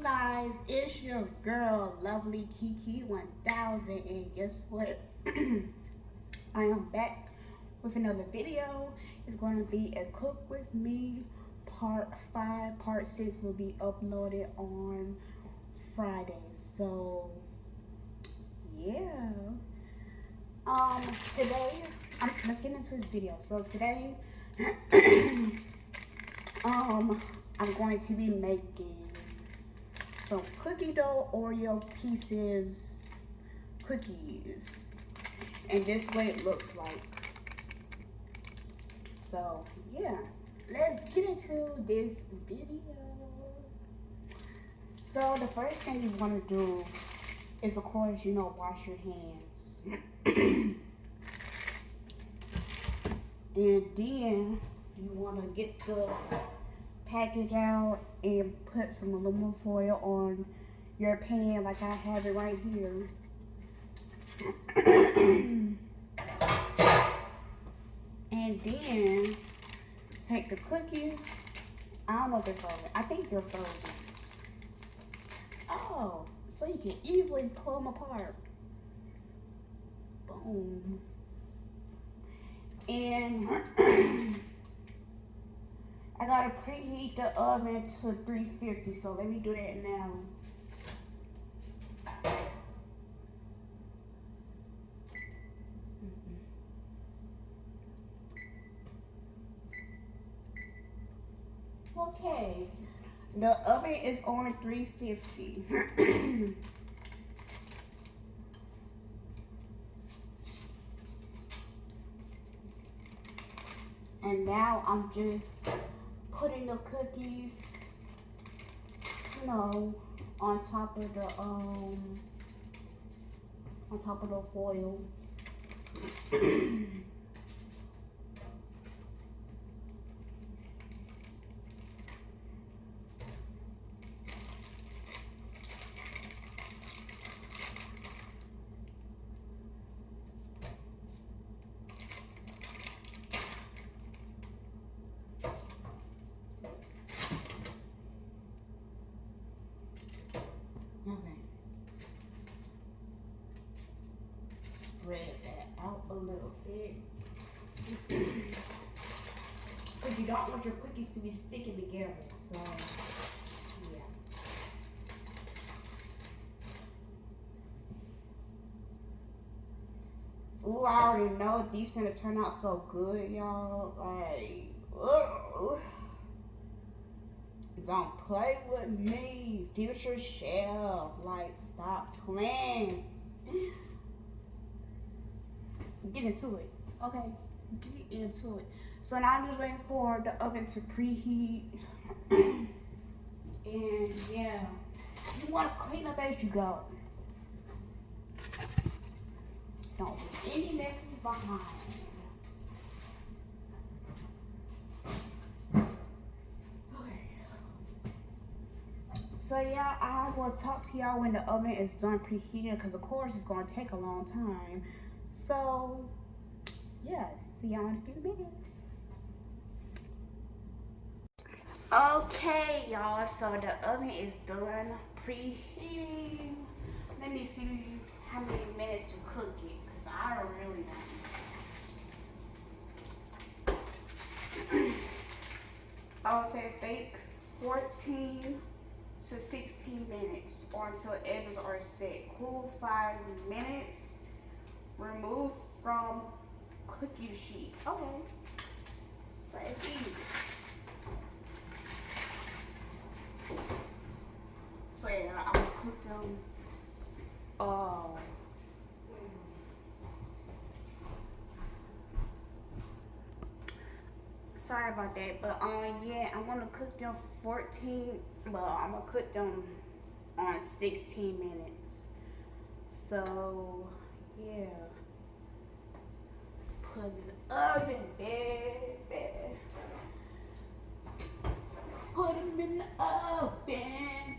guys? It's your girl, Lovely Kiki 1000, and guess what? I am back with another video. It's going to be a cook with me part 5. Part 6 will be uploaded on Friday. So yeah. Today, let's get into this video. So today, I'm going to be making some cookie dough Oreo pieces cookies, and this is what it looks like. So yeah, let's get into this video. So the first thing you want to do is, of course, wash your hands. And then you want to get the package out and put some aluminum foil on your pan like I have it right here. And then take the cookies. I don't know if they're frozen. I think they're frozen. Oh, so you can easily pull them apart. Boom. And I gotta preheat the oven to 350, so let me do that now. Okay, the oven is on 350. And now I'm just putting the cookies, on top of the foil. Okay. Spread that out a little bit. Because you don't want your cookies to be sticking together. So, yeah. Ooh, I already know these finna turn out so good, y'all. Like, ugh. Don't play with me, future chef. Like, stop playing. Get into it. Okay, get into it. So now I'm just waiting for the oven to preheat. And yeah, you want to clean up as you go. Don't leave any messes behind. So yeah, I will talk to y'all when the oven is done preheating, because of course it's going to take a long time. So yeah, see y'all in a few minutes. Okay, y'all, so the oven is done preheating. Let me see how many minutes to cook it, because I don't really know. I'll say bake 14 to 16 minutes or until edges are set. Cool 5 minutes. Remove from cookie sheet. Okay. So it's easy. So yeah, I'm gonna cook them. Sorry about that, but yeah, I'm gonna cook them 14. Well, I'm gonna cook them on 16 minutes. So yeah, let's put it in the oven, baby. Let's put them in the oven.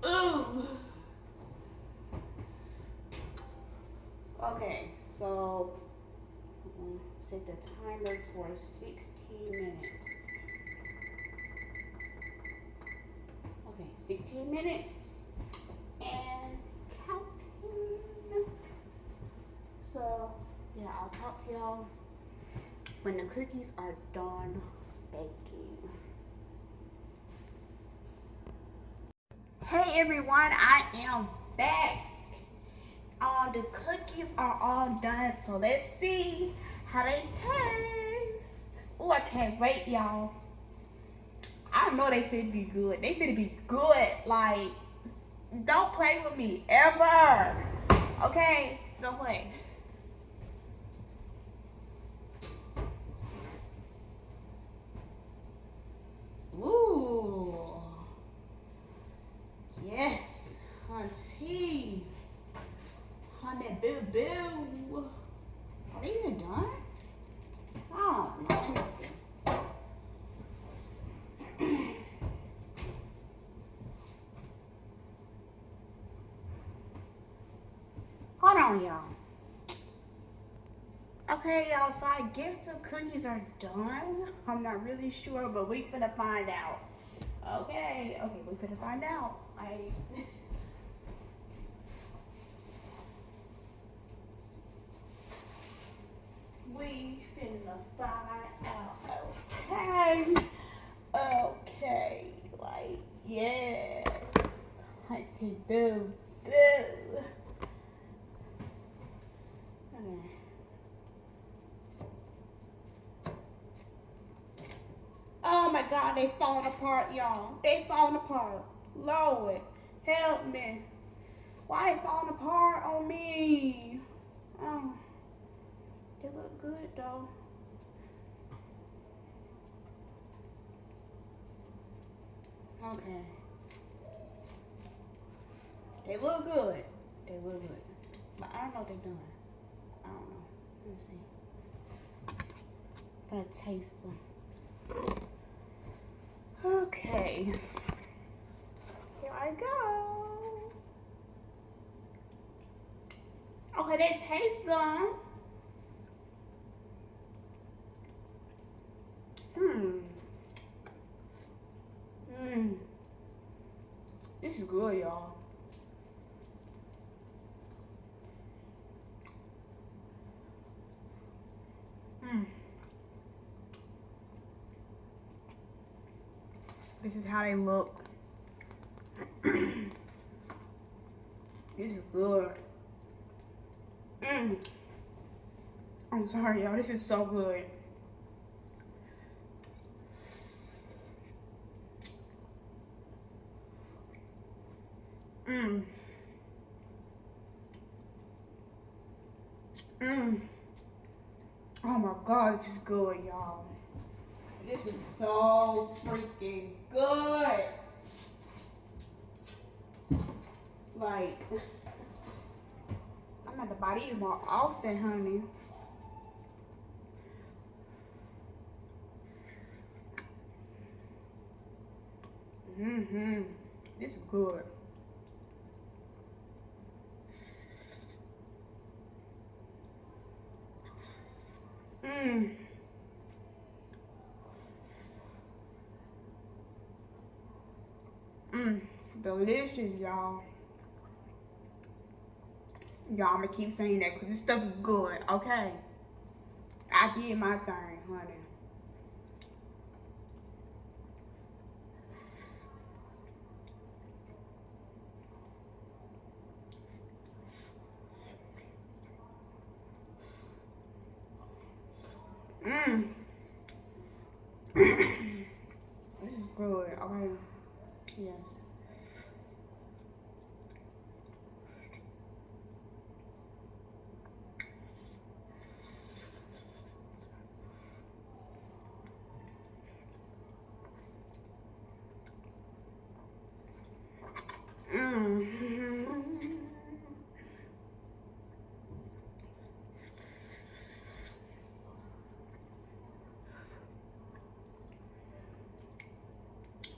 Ooh. Okay, so Set the timer for 16 minutes. Okay, 16 minutes and counting. So, yeah, I'll talk to y'all when the cookies are done baking. Hey everyone, I am back. The cookies are all done, so let's see how they taste. Oh, I can't wait, y'all. I know they finna be good. They finna be good. Like, don't play with me ever. Okay? Don't play. Ooh. Yes, hunty. Honey boo boo. Are they even done? I don't know. Let me see. Hold on, y'all. Okay, y'all, so I guess the cookies are done. I'm not really sure, but we finna find out. Okay, we finna find out. We finna find out. Okay, like, yes. Hunty boo boo. Okay. Oh my God, they falling apart, y'all. They falling apart. Lord, help me. Why they falling apart on me? Oh, they look good though. Okay. They look good. They look good. But I don't know what they're doing. I don't know. Let me see. I'm gonna taste them. Okay. Here I go. Okay, they taste done. This is good, y'all. This is how they look. This is good. I'm sorry, y'all. This is so good. Oh my God, this is good, y'all. This is so freaking good. Like, I'm at the body more often, honey. This is good. Delicious, y'all. Y'all, I'ma keep saying that because this stuff is good, okay? I did my thing, honey. This is good, okay? Yes.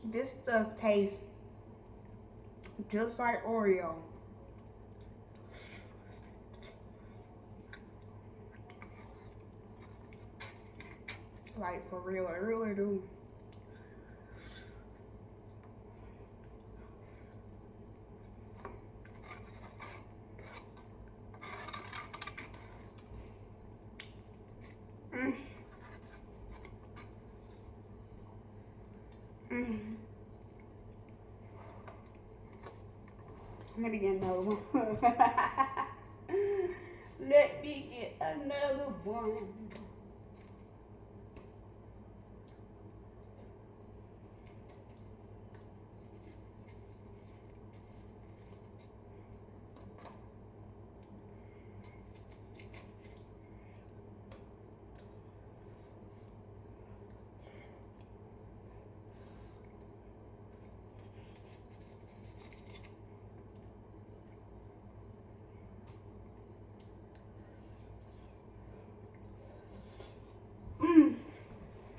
This stuff tastes just like Oreo. Like, for real, I really do. Mm. Mm. Let me get another one. Let me get another one.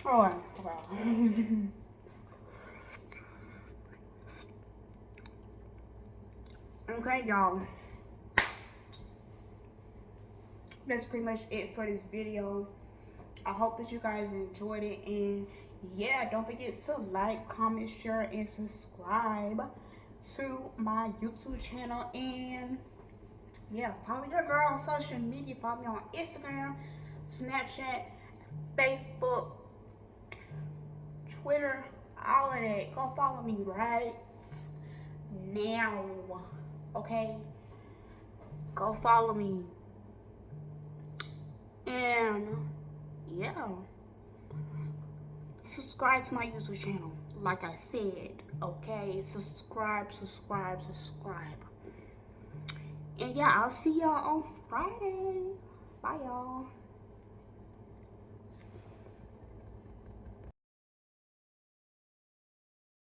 Oh, wow. Okay, y'all. That's pretty much it for this video. I hope that you guys enjoyed it. And yeah, don't forget to like, comment, share, and subscribe to my YouTube channel. And yeah, follow your girl on social media. Follow me on Instagram, Snapchat, Facebook, Twitter, all of that. Go follow me right now. Okay? Go follow me. And yeah, subscribe to my YouTube channel. Like I said, okay? Subscribe. And yeah, I'll see y'all on Friday. Bye, y'all.